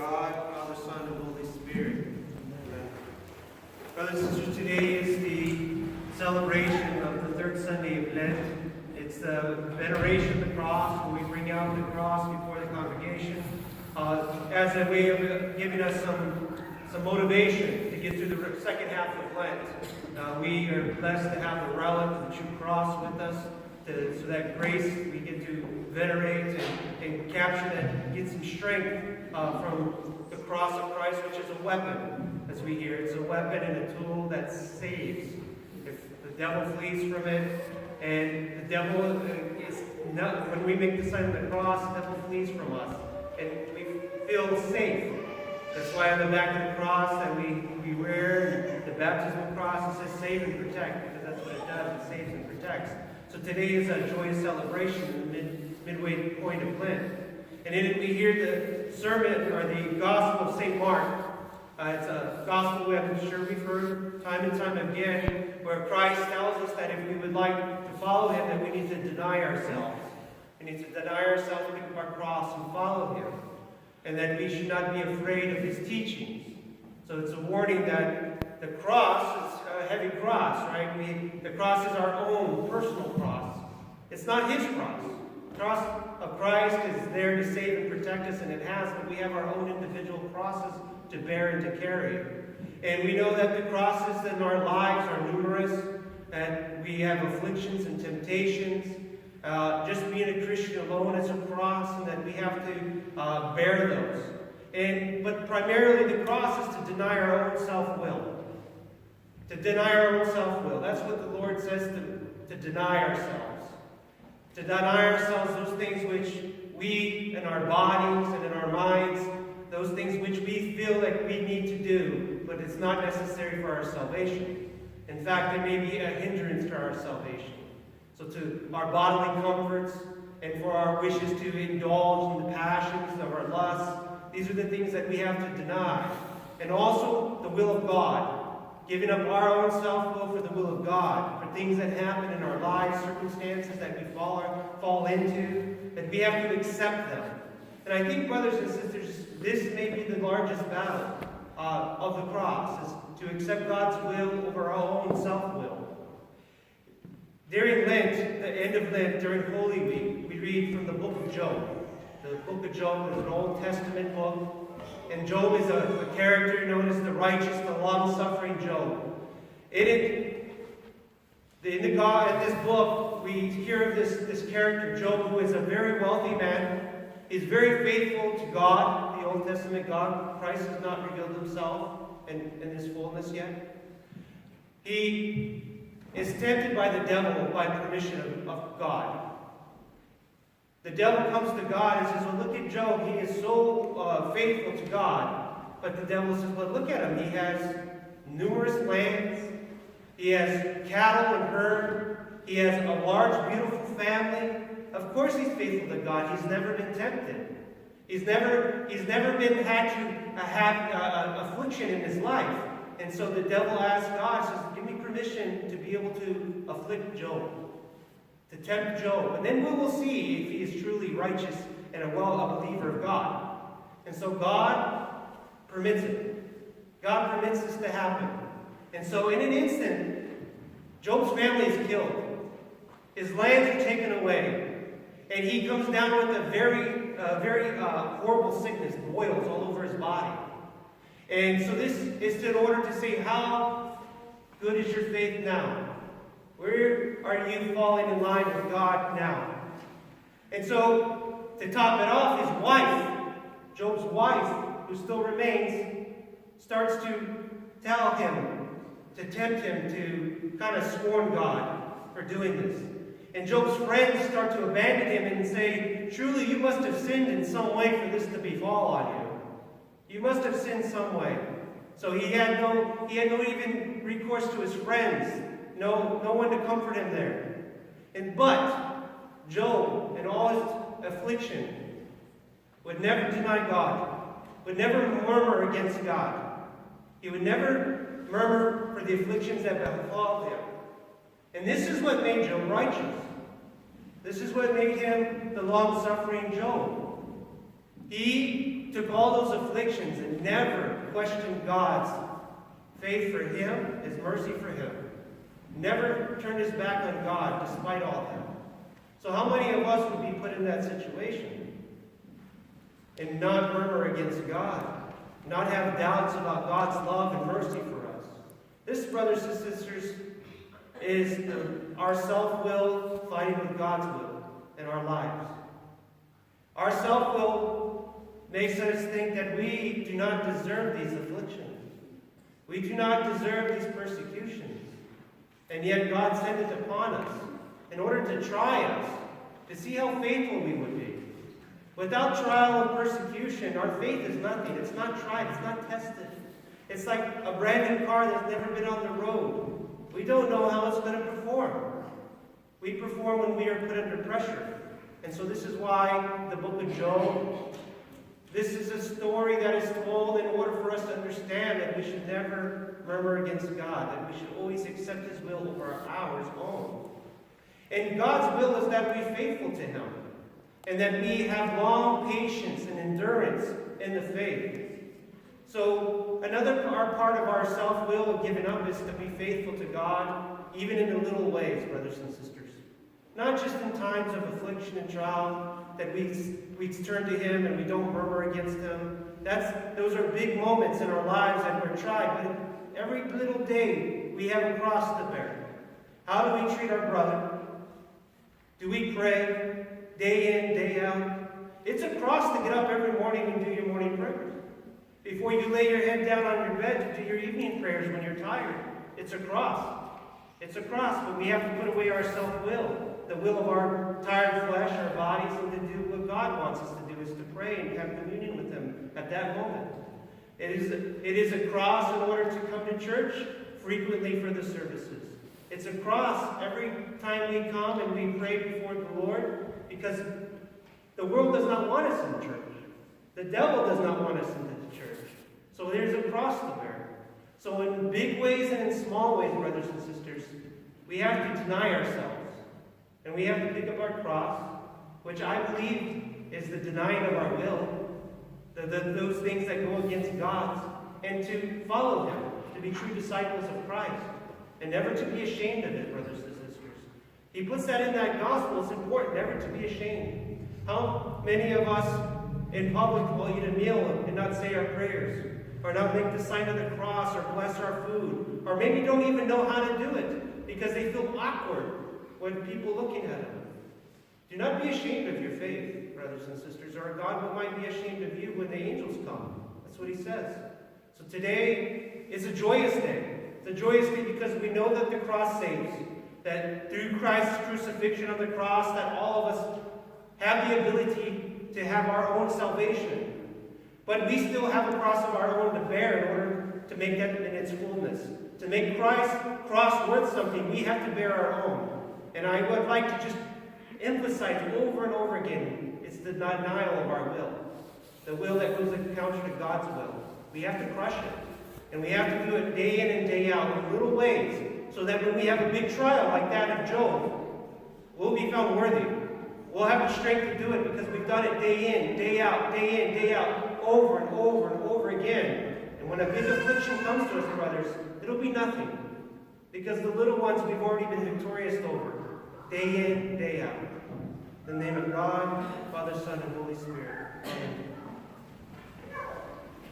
God, Father, Son, and Holy Spirit. Amen. Brothers and sisters, today is the celebration of the third Sunday of Lent. It's the veneration of the cross, where we bring out the cross before the congregation as a way of giving us some motivation to get through the second half of Lent. We are blessed to have the relic of the true cross with us, so that grace we get to venerate and capture that, get some strength from the cross of Christ, which is a weapon, as we hear. It's a weapon and a tool that saves. If the devil flees from it, and the devil is not, when we make the sign of the cross, the devil flees from us, and we feel safe. That's why on the back of the cross that we wear, the baptismal cross, it says save and protect, because that's what it does. It saves and protects. So today is a joyous celebration in the midway point of Lent. And in it we hear the sermon, or the Gospel of St. Mark. It's a gospel I'm sure we've heard time and time again, where Christ tells us that if we would like to follow Him, that we need to deny ourselves. We need to deny ourselves, pick up our cross, and follow Him. And that we should not be afraid of His teachings. So it's a warning that the cross is a heavy cross, right? The cross is our own personal cross. It's not His cross. The cross of Christ is there to save and protect us, and it has, but we have our own individual crosses to bear and to carry. And we know that the crosses in our lives are numerous, that we have afflictions and temptations. Just being a Christian alone is a cross, and that we have to bear those. But primarily the cross is to deny our own self-will. To deny our own self-will. That's what the Lord says, to deny ourselves. To deny ourselves those things which we, in our bodies and in our minds, those things which we feel like we need to do, but it's not necessary for our salvation. In fact, it may be a hindrance to our salvation. So to our bodily comforts and for our wishes to indulge in the passions of our lusts, these are the things that we have to deny. And also the will of God. Giving up our own self-will for the will of God, for things that happen in our lives, circumstances that we fall into, that we have to accept them. And I think, brothers and sisters, this may be the largest battle of the cross, is to accept God's will over our own self-will. During Lent, the end of Lent, during Holy Week, we read from the book of Job. The book of Job is an Old Testament book. And Job is a character known as the righteous, the long-suffering Job. In this book, we hear of this character, Job, who is a very wealthy man. He's very faithful to God, the Old Testament God. Christ has not revealed Himself in His fullness yet. He is tempted by the devil by permission of God. The devil comes to God and says, well, look at Job. He is so faithful to God. But the devil says, well, look at him. He has numerous lands. He has cattle and herd. He has a large, beautiful family. Of course he's faithful to God. He's never been tempted. He's never been had to have affliction in his life. And so the devil asks God, says, give me permission to be able to afflict Job. To tempt Job. And then we will see if he is truly righteous and a believer of God. And so God permits it. God permits this to happen. And so in an instant, Job's family is killed. His lands are taken away. And he comes down with a very horrible sickness, boils all over his body. And so this is in order to say, how good is your faith now? Where are you falling in line with God now? And so, to top it off, his wife, Job's wife, who still remains, starts to tell him, to tempt him to kind of scorn God for doing this. And Job's friends start to abandon him and say, truly you must have sinned in some way for this to befall on you. You must have sinned some way. So he had no even recourse to his friends. No one to comfort him there. But Job, in all his affliction, would never deny God, would never murmur against God. He would never murmur for the afflictions that befall him. And this is what made Job righteous. This is what made him the long-suffering Job. He took all those afflictions and never questioned God's faith for him, his mercy for him, never turned his back on God despite all that. So how many of us would be put in that situation and not murmur against God, not have doubts about God's love and mercy for us? This, brothers and sisters, is our self-will fighting with God's will in our lives. Our self-will makes us think that we do not deserve these afflictions. We do not deserve these persecutions. And yet God sent it upon us in order to try us, to see how faithful we would be. Without trial and persecution, our faith is nothing. It's not tried. It's not tested. It's like a brand new car that's never been on the road. We don't know how it's going to perform. We perform when we are put under pressure. And so this is why the book of Job, this is a story that is told in order for us to understand that we should never murmur against God, that we should always accept his will over our own. And God's will is that we be faithful to him, and that we have long patience and endurance in the faith. So another part of our self-will of giving up is to be faithful to God, even in the little ways, brothers and sisters. Not just in times of affliction and trial, that we turn to him and we don't murmur against him. Those are big moments in our lives that we're tried. But every little day we have a cross to bear. How do we treat our brother? Do we pray day in, day out? It's a cross to get up every morning and do your morning prayers. Before you lay your head down on your bed to do your evening prayers when you're tired. It's a cross. It's a cross, but we have to put away our self-will, the will of our tired flesh, our bodies, and to do what God wants us to do, is to pray and have communion with him at that moment. It is a cross in order to come to church frequently for the services. It's a cross every time we come and we pray before the Lord, because the world does not want us in church. The devil does not want us into the church. So there's a cross to bear. So in big ways and in small ways, brothers and sisters, we have to deny ourselves. And we have to pick up our cross, which I believe is the denying of our will, those things that go against God's, and to follow him, to be true disciples of Christ, and never to be ashamed of it, brothers and sisters. He puts that in that gospel. It's important, never to be ashamed. How many of us in public will eat a meal and not say our prayers, or not make the sign of the cross, or bless our food, or maybe don't even know how to do it because they feel awkward when people looking at them? Do not be ashamed of your faith, brothers and sisters, or God might be ashamed of you when the angels come. That's what he says. So today is a joyous day. It's a joyous day because we know that the cross saves, that through Christ's crucifixion on the cross, that all of us have the ability to have our own salvation. But we still have a cross of our own to bear in order to make that in its fullness. To make Christ's cross worth something, we have to bear our own. And I would like to just emphasize over and over again, it's the denial of our will. The will that goes counter to God's will. We have to crush it. And we have to do it day in and day out in little ways, so that when we have a big trial like that of Job, we'll be found worthy. We'll have the strength to do it because we've done it day in, day out, day in, day out, over and over and over again. And when a big affliction comes to us, brothers, it'll be nothing. Because the little ones we've already been victorious over, day in, day out. In the name of God, Father, Son, and Holy Spirit. Amen.